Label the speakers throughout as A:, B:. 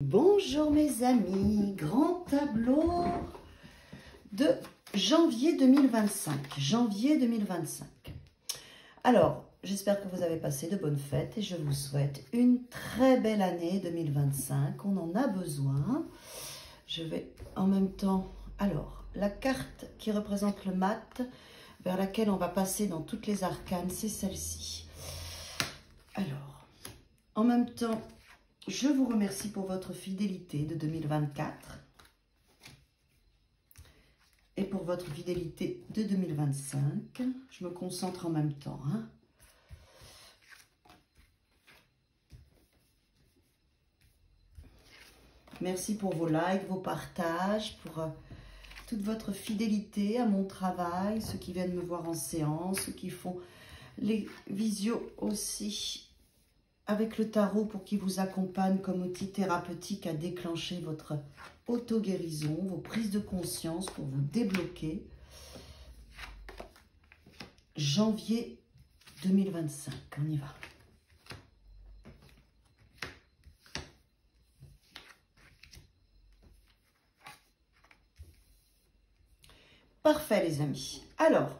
A: Bonjour mes amis, grand tableau de janvier 2025. Alors, j'espère que vous avez passé de bonnes fêtes et je vous souhaite une très belle année 2025. On en a besoin. Je vais en même temps... Alors, la carte qui représente le mat, vers laquelle on va passer dans toutes les arcanes, c'est celle-ci. Alors, en même temps... Je vous remercie pour votre fidélité de 2024 et pour votre fidélité de 2025. Je me concentre en même temps. Merci pour vos likes, vos partages, pour toute votre fidélité à mon travail, ceux qui viennent me voir en séance, ceux qui font les visios aussi avec le tarot pour qu'il vous accompagne comme outil thérapeutique à déclencher votre auto-guérison, vos prises de conscience pour vous débloquer. Janvier 2025, on y va. Parfait les amis. Alors,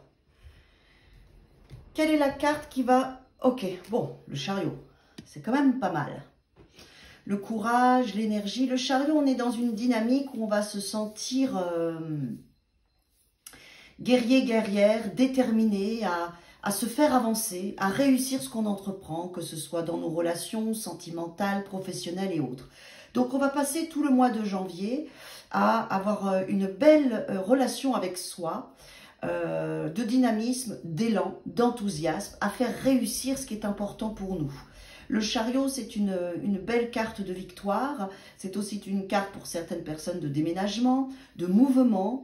A: quelle est la carte qui va... Ok, bon, le chariot. C'est quand même pas mal. Le courage, l'énergie. Le chariot, on est dans une dynamique où on va se sentir guerrier, guerrière, déterminé à se faire avancer, à réussir ce qu'on entreprend, que ce soit dans nos relations sentimentales, professionnelles et autres. Donc, on va passer tout le mois de janvier à avoir une belle relation avec soi, de dynamisme, d'élan, d'enthousiasme, à faire réussir ce qui est important pour nous. Le chariot, c'est une belle carte de victoire. C'est aussi une carte pour certaines personnes de déménagement, de mouvement.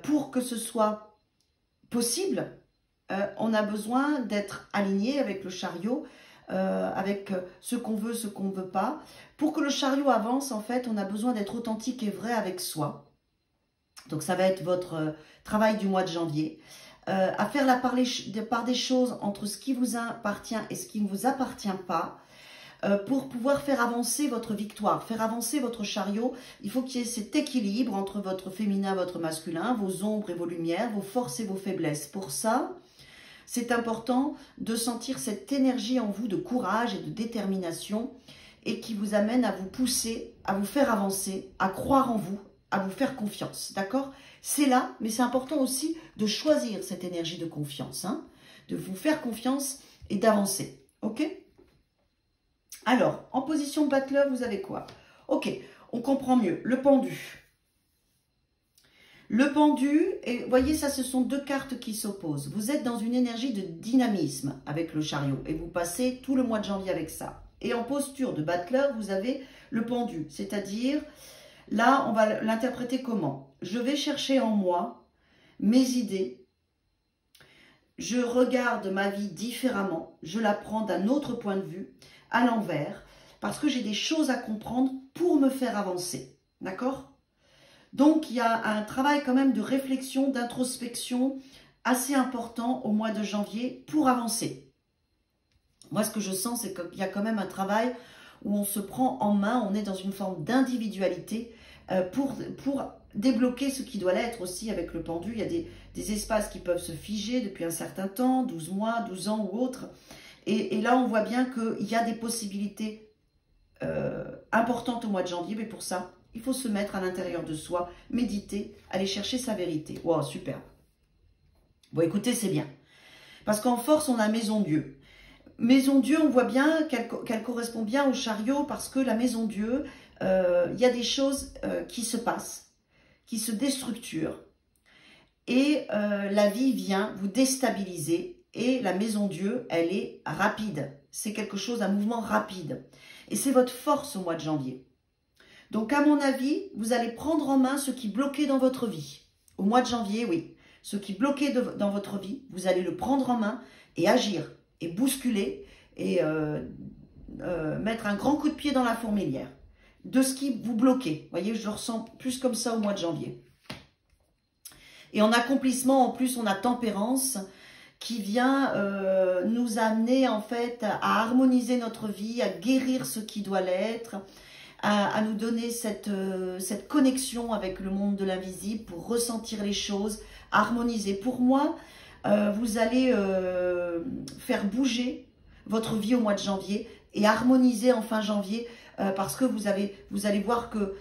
A: Pour que ce soit possible, on a besoin d'être aligné avec le chariot, avec ce qu'on veut, ce qu'on ne veut pas. Pour que le chariot avance, en fait, on a besoin d'être authentique et vrai avec soi. Donc, ça va être votre travail du mois de janvier. À faire la part des choses entre ce qui vous appartient et ce qui ne vous appartient pas, pour pouvoir faire avancer votre victoire, faire avancer votre chariot. Il faut qu'il y ait cet équilibre entre votre féminin, votre masculin, vos ombres et vos lumières, vos forces et vos faiblesses. Pour ça, c'est important de sentir cette énergie en vous de courage et de détermination et qui vous amène à vous pousser, à vous faire avancer, à croire en vous, à vous faire confiance, d'accord? C'est là, mais c'est important aussi de choisir cette énergie de confiance, de vous faire confiance et d'avancer, ok? Alors, en position battleur, vous avez quoi? Ok, on comprend mieux, le pendu. Le pendu, et vous voyez, ça, ce sont deux cartes qui s'opposent. Vous êtes dans une énergie de dynamisme avec le chariot et vous passez tout le mois de janvier avec ça. Et en posture de battleur, vous avez le pendu, c'est-à-dire... Là, on va l'interpréter comment? Je vais chercher en moi mes idées. Je regarde ma vie différemment. Je la prends d'un autre point de vue, à l'envers, parce que j'ai des choses à comprendre pour me faire avancer. D'accord? Donc, il y a un travail quand même de réflexion, d'introspection assez important au mois de janvier pour avancer. Moi, ce que je sens, c'est qu'il y a quand même un travail où on se prend en main, on est dans une forme d'individualité pour débloquer ce qui doit l'être aussi avec le pendu. Il y a des espaces qui peuvent se figer depuis un certain temps, 12 mois, 12 ans ou autre. Et là, on voit bien qu'il y a des possibilités importantes au mois de janvier, mais pour ça, il faut se mettre à l'intérieur de soi, méditer, aller chercher sa vérité. Wow, super. Bon, écoutez, c'est bien. Parce qu'en force, on a Maison Dieu. Maison Dieu, on voit bien qu'elle correspond bien au chariot parce que la Maison Dieu, il y a des choses qui se passent, qui se déstructurent. Et la vie vient vous déstabiliser. Et la Maison Dieu, elle est rapide. C'est quelque chose, un mouvement rapide. Et c'est votre force au mois de janvier. Donc, à mon avis, vous allez prendre en main ce qui bloquait dans votre vie. Au mois de janvier, oui. Ce qui bloquait dans votre vie, vous allez le prendre en main et agir. Et bousculer et mettre un grand coup de pied dans la fourmilière de ce qui vous bloquait. Vous voyez, je le ressens plus comme ça au mois de janvier. Et en accomplissement, en plus, on a tempérance qui vient nous amener en fait à harmoniser notre vie, à guérir ce qui doit l'être, à nous donner cette connexion avec le monde de l'invisible pour ressentir les choses, harmoniser. Pour moi, vous allez faire bouger votre vie au mois de janvier et harmoniser en fin janvier parce que vous allez voir que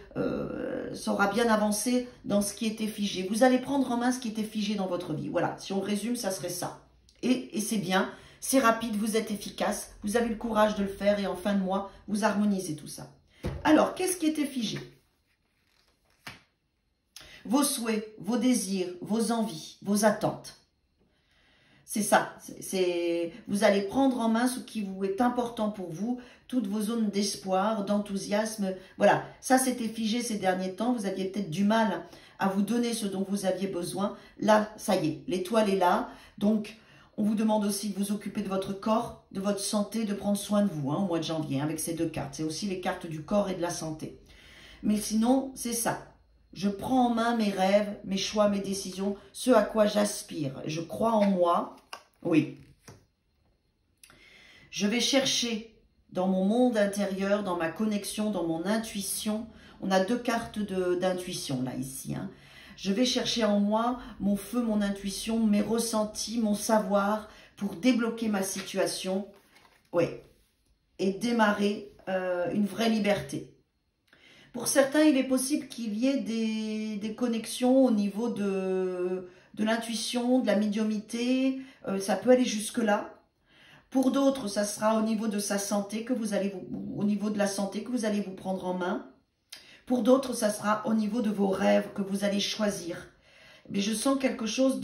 A: ça aura bien avancé dans ce qui était figé. Vous allez prendre en main ce qui était figé dans votre vie. Voilà, si on résume, ça serait ça. Et c'est bien, c'est rapide, vous êtes efficace, vous avez le courage de le faire et en fin de mois, vous harmonisez tout ça. Alors, qu'est-ce qui était figé? Vos souhaits, vos désirs, vos envies, vos attentes. C'est ça, vous allez prendre en main ce qui vous est important pour vous, toutes vos zones d'espoir, d'enthousiasme. Voilà, ça c'était figé ces derniers temps, vous aviez peut-être du mal à vous donner ce dont vous aviez besoin. Là, ça y est, l'étoile est là, donc on vous demande aussi de vous occuper de votre corps, de votre santé, de prendre soin de vous au mois de janvier, avec ces deux cartes. C'est aussi les cartes du corps et de la santé. Mais sinon, c'est ça. Je prends en main mes rêves, mes choix, mes décisions, ce à quoi j'aspire. Je crois en moi. Oui. Je vais chercher dans mon monde intérieur, dans ma connexion, dans mon intuition. On a deux cartes d'intuition là, ici. Hein. Je vais chercher en moi mon feu, mon intuition, mes ressentis, mon savoir pour débloquer ma situation. Oui. Et démarrer une vraie liberté. Pour certains, il est possible qu'il y ait des connexions au niveau de l'intuition, de la médiumnité. Ça peut aller jusque-là. Pour d'autres, ça sera au niveau de sa santé que vous allez au niveau de la santé que vous allez vous prendre en main. Pour d'autres, ça sera au niveau de vos rêves que vous allez choisir. Mais je sens quelque chose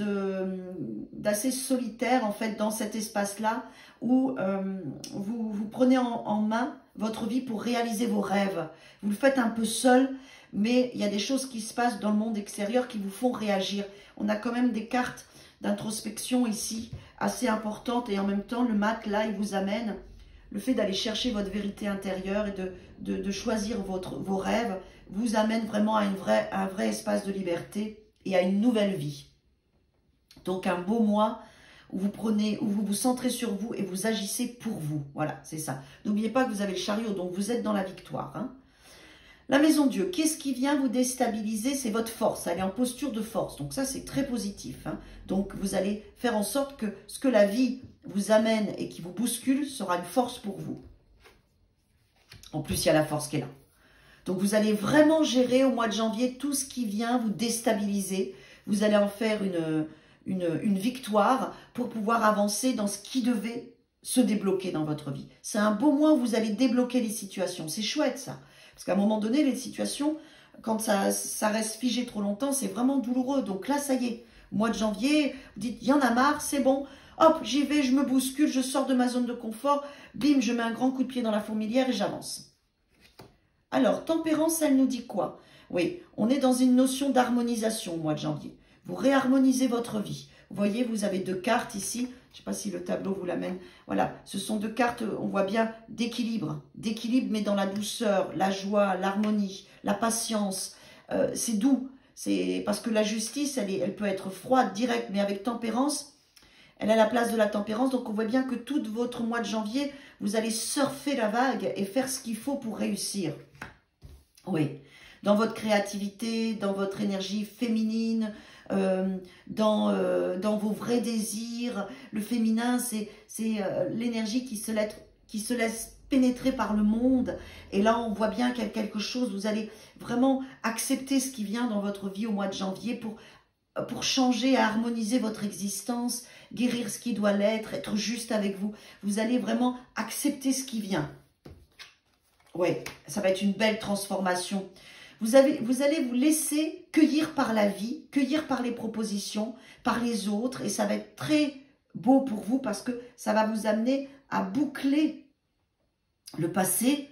A: d'assez solitaire en fait dans cet espace-là où vous prenez en main votre vie pour réaliser vos rêves. Vous le faites un peu seul, mais il y a des choses qui se passent dans le monde extérieur qui vous font réagir. On a quand même des cartes d'introspection ici assez importantes et en même temps le mat là il vous amène le fait d'aller chercher votre vérité intérieure et de choisir vos rêves vous amène vraiment à un vrai espace de liberté et à une nouvelle vie. Donc un beau mois où vous vous centrez sur vous et vous agissez pour vous. Voilà, c'est ça. N'oubliez pas que vous avez le chariot, donc vous êtes dans la victoire. Hein. La maison Dieu, qu'est-ce qui vient vous déstabiliser? C'est votre force, elle est en posture de force. Donc ça, c'est très positif. Hein. Donc vous allez faire en sorte que ce que la vie vous amène et qui vous bouscule sera une force pour vous. En plus, il y a la force qui est là. Donc vous allez vraiment gérer au mois de janvier tout ce qui vient vous déstabiliser. Vous allez en faire une victoire pour pouvoir avancer dans ce qui devait se débloquer dans votre vie. C'est un beau mois où vous allez débloquer les situations. C'est chouette ça. Parce qu'à un moment donné, les situations, quand ça reste figé trop longtemps, c'est vraiment douloureux. Donc là, ça y est, mois de janvier, vous dites, il y en a marre, c'est bon. Hop, j'y vais, je me bouscule, je sors de ma zone de confort. Bim, je mets un grand coup de pied dans la fourmilière et j'avance. Alors, tempérance, elle nous dit quoi? Oui, on est dans une notion d'harmonisation au mois de janvier. Vous réharmonisez votre vie. Vous voyez, vous avez deux cartes ici. Je ne sais pas si le tableau vous l'amène. Voilà, ce sont deux cartes, on voit bien, d'équilibre. D'équilibre, mais dans la douceur, la joie, l'harmonie, la patience. C'est doux. C'est parce que la justice, elle peut être froide, directe, mais avec tempérance, elle a la place de la tempérance. Donc, on voit bien que tout votre mois de janvier, vous allez surfer la vague et faire ce qu'il faut pour réussir. Oui, dans votre créativité, dans votre énergie féminine, dans vos vrais désirs. Le féminin, c'est l'énergie qui se laisse pénétrer par le monde. Et là, on voit bien qu'il y a quelque chose, vous allez vraiment accepter ce qui vient dans votre vie au mois de janvier pour changer, harmoniser votre existence, guérir ce qui doit l'être, être juste avec vous. Vous allez vraiment accepter ce qui vient. Oui, ça va être une belle transformation. Vous allez vous laisser cueillir par la vie, cueillir par les propositions, par les autres. Et ça va être très beau pour vous parce que ça va vous amener à boucler le passé,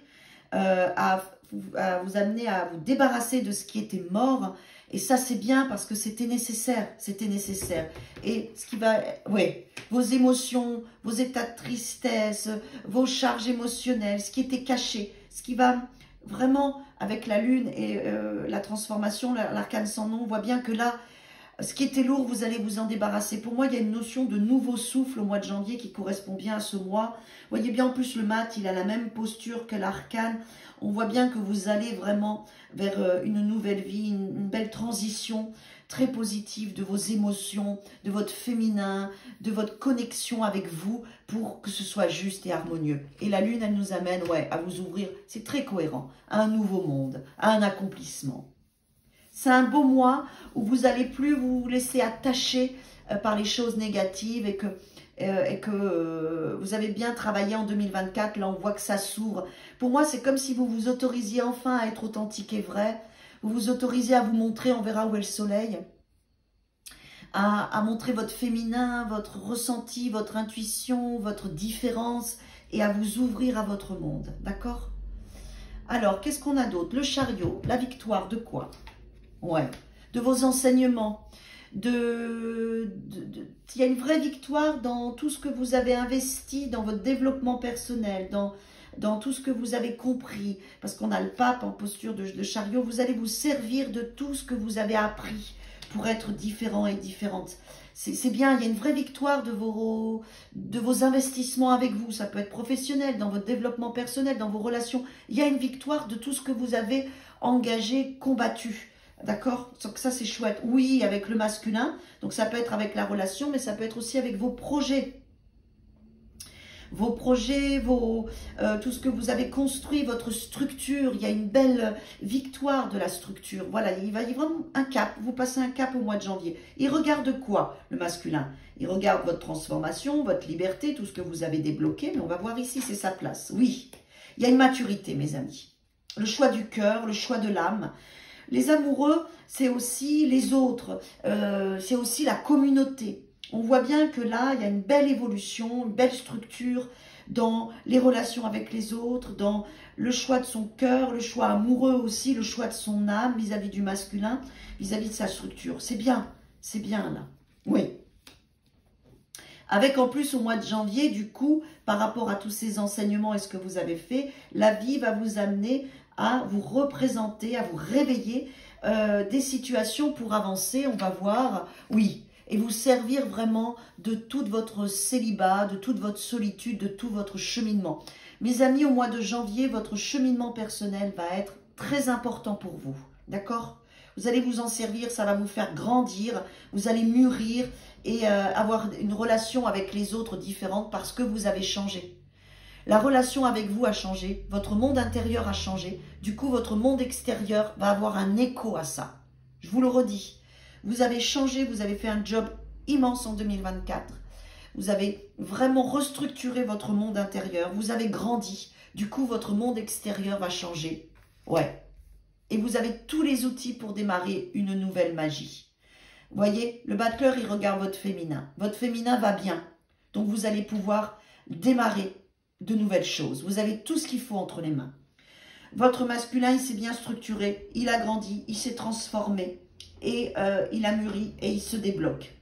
A: à vous amener à vous débarrasser de ce qui était mort. Et ça, c'est bien parce que c'était nécessaire. C'était nécessaire. Et ce qui va... Oui, vos émotions, vos états de tristesse, vos charges émotionnelles, ce qui était caché, ce qui va vraiment, avec la lune et la transformation, l'arcane sans nom, on voit bien que là, Ce qui était lourd, vous allez vous en débarrasser. Pour moi, il y a une notion de nouveau souffle au mois de janvier qui correspond bien à ce mois. Vous voyez bien, en plus, le mat, il a la même posture que l'arcane. On voit bien que vous allez vraiment vers une nouvelle vie, une belle transition très positive de vos émotions, de votre féminin, de votre connexion avec vous pour que ce soit juste et harmonieux. Et la lune, elle nous amène à vous ouvrir, c'est très cohérent, à un nouveau monde, à un accomplissement. C'est un beau mois où vous n'allez plus vous laisser attacher par les choses négatives et que vous avez bien travaillé en 2024. Là, on voit que ça s'ouvre. Pour moi, c'est comme si vous vous autorisiez enfin à être authentique et vrai. Vous vous autorisez à vous montrer, on verra où est le soleil, à montrer votre féminin, votre ressenti, votre intuition, votre différence et à vous ouvrir à votre monde. D'accord? Alors, qu'est-ce qu'on a d'autre? Le chariot, la victoire de quoi? De vos enseignements. Il y a une vraie victoire dans tout ce que vous avez investi, dans votre développement personnel, dans tout ce que vous avez compris. Parce qu'on a le pape en posture de chariot. Vous allez vous servir de tout ce que vous avez appris pour être différent et différente. C'est bien, il y a une vraie victoire de vos investissements avec vous. Ça peut être professionnel, dans votre développement personnel, dans vos relations. Il y a une victoire de tout ce que vous avez engagé, combattu. D'accord? Donc ça, c'est chouette. Oui, avec le masculin. Donc ça peut être avec la relation, mais ça peut être aussi avec vos projets. Vos projets, tout ce que vous avez construit, votre structure. Il y a une belle victoire de la structure. Voilà, il va y avoir un cap. Vous passez un cap au mois de janvier. Il regarde quoi, le masculin? Il regarde votre transformation, votre liberté, tout ce que vous avez débloqué. Mais on va voir ici, c'est sa place. Oui, il y a une maturité, mes amis. Le choix du cœur, le choix de l'âme. Les amoureux, c'est aussi les autres, c'est aussi la communauté. On voit bien que là, il y a une belle évolution, une belle structure dans les relations avec les autres, dans le choix de son cœur, le choix amoureux aussi, le choix de son âme vis-à-vis du masculin, vis-à-vis de sa structure. C'est bien là. Oui. Avec en plus au mois de janvier, du coup, par rapport à tous ces enseignements et ce que vous avez fait, la vie va vous amener à vous représenter, à vous réveiller des situations pour avancer, on va voir, oui, et vous servir vraiment de tout votre célibat, de toute votre solitude, de tout votre cheminement. Mes amis, au mois de janvier, votre cheminement personnel va être très important pour vous, d'accord? Vous allez vous en servir, ça va vous faire grandir, vous allez mûrir et avoir une relation avec les autres différente parce que vous avez changé. La relation avec vous a changé, votre monde intérieur a changé, du coup votre monde extérieur va avoir un écho à ça. Je vous le redis, vous avez changé, vous avez fait un job immense en 2024, vous avez vraiment restructuré votre monde intérieur, vous avez grandi, du coup votre monde extérieur va changer. Ouais, et vous avez tous les outils pour démarrer une nouvelle magie. Vous voyez, le battleur il regarde votre féminin va bien, donc vous allez pouvoir démarrer de nouvelles choses. Vous avez tout ce qu'il faut entre les mains. Votre masculin, il s'est bien structuré, il a grandi, il s'est transformé et il a mûri et il se débloque.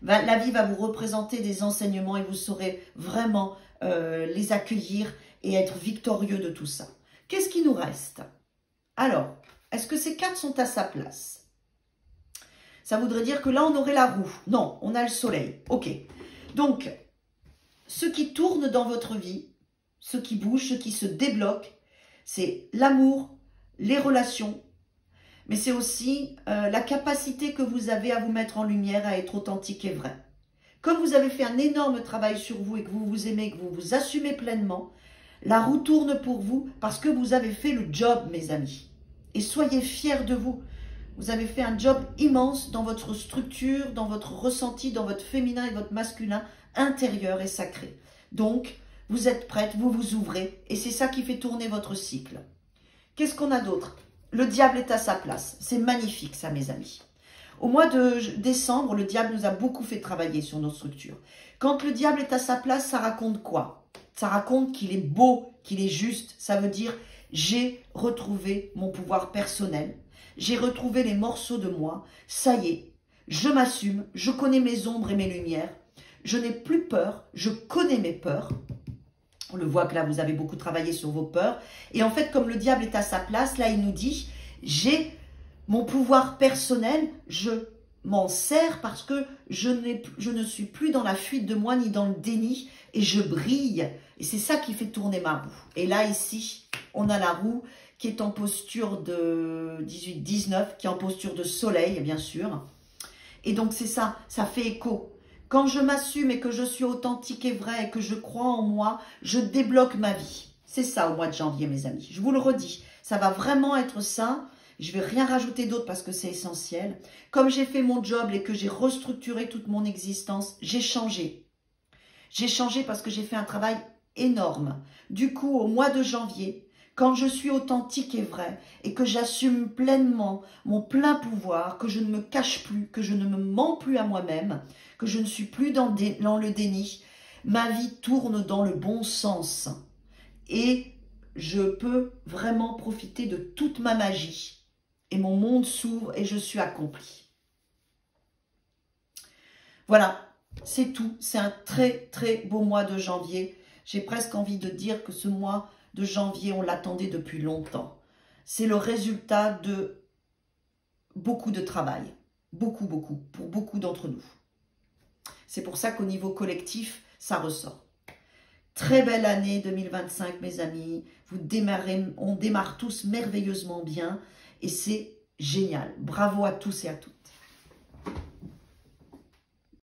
A: La vie va vous représenter des enseignements et vous saurez vraiment les accueillir et être victorieux de tout ça. Qu'est-ce qui nous reste? Alors, est-ce que ces cartes sont à sa place? Ça voudrait dire que là, on aurait la roue. Non, on a le soleil. Ok. Donc, ce qui tourne dans votre vie, ce qui bouge, ce qui se débloque, c'est l'amour, les relations, mais c'est aussi la capacité que vous avez à vous mettre en lumière, à être authentique et vrai. Comme vous avez fait un énorme travail sur vous et que vous vous aimez, que vous vous assumez pleinement, la roue tourne pour vous parce que vous avez fait le job, mes amis. Et soyez fiers de vous. Vous avez fait un job immense dans votre structure, dans votre ressenti, dans votre féminin et votre masculin intérieur et sacré. Donc, vous êtes prête, vous vous ouvrez et c'est ça qui fait tourner votre cycle. Qu'est-ce qu'on a d'autre? Le diable est à sa place. C'est magnifique ça, mes amis. Au mois de décembre, le diable nous a beaucoup fait travailler sur nos structures. Quand le diable est à sa place, ça raconte quoi? Ça raconte qu'il est beau, qu'il est juste. Ça veut dire, j'ai retrouvé mon pouvoir personnel. J'ai retrouvé les morceaux de moi. Ça y est, je m'assume, je connais mes ombres et mes lumières. Je n'ai plus peur, je connais mes peurs. On le voit que là, vous avez beaucoup travaillé sur vos peurs. Et en fait, comme le diable est à sa place, là, il nous dit, j'ai Mon pouvoir personnel, je m'en sers parce que je ne suis plus dans la fuite de moi ni dans le déni et je brille. Et c'est ça qui fait tourner ma roue. Et là, ici, on a la roue qui est en posture de 18-19, qui est en posture de soleil, bien sûr. Et donc, c'est ça, ça fait écho. Quand je m'assume et que je suis authentique et vrai et que je crois en moi, je débloque ma vie. C'est ça au mois de janvier, mes amis. Je vous le redis, ça va vraiment être ça. Je ne vais rien rajouter d'autre parce que c'est essentiel. Comme j'ai fait mon job et que j'ai restructuré toute mon existence, j'ai changé. J'ai changé parce que j'ai fait un travail énorme. Du coup, au mois de janvier, quand je suis authentique et vrai et que j'assume pleinement mon plein pouvoir, que je ne me cache plus, que je ne me mens plus à moi-même, que je ne suis plus dans le déni, ma vie tourne dans le bon sens. Et je peux vraiment profiter de toute ma magie. Et mon monde s'ouvre et je suis accomplie. Voilà, c'est tout. C'est un très très beau mois de janvier. J'ai presque envie de dire que ce mois de janvier, on l'attendait depuis longtemps. C'est le résultat de beaucoup de travail. Beaucoup, pour beaucoup d'entre nous. C'est pour ça qu'au niveau collectif, ça ressort. Très belle année 2025, mes amis. On démarre tous merveilleusement bien. Et c'est génial. Bravo à tous et à toutes.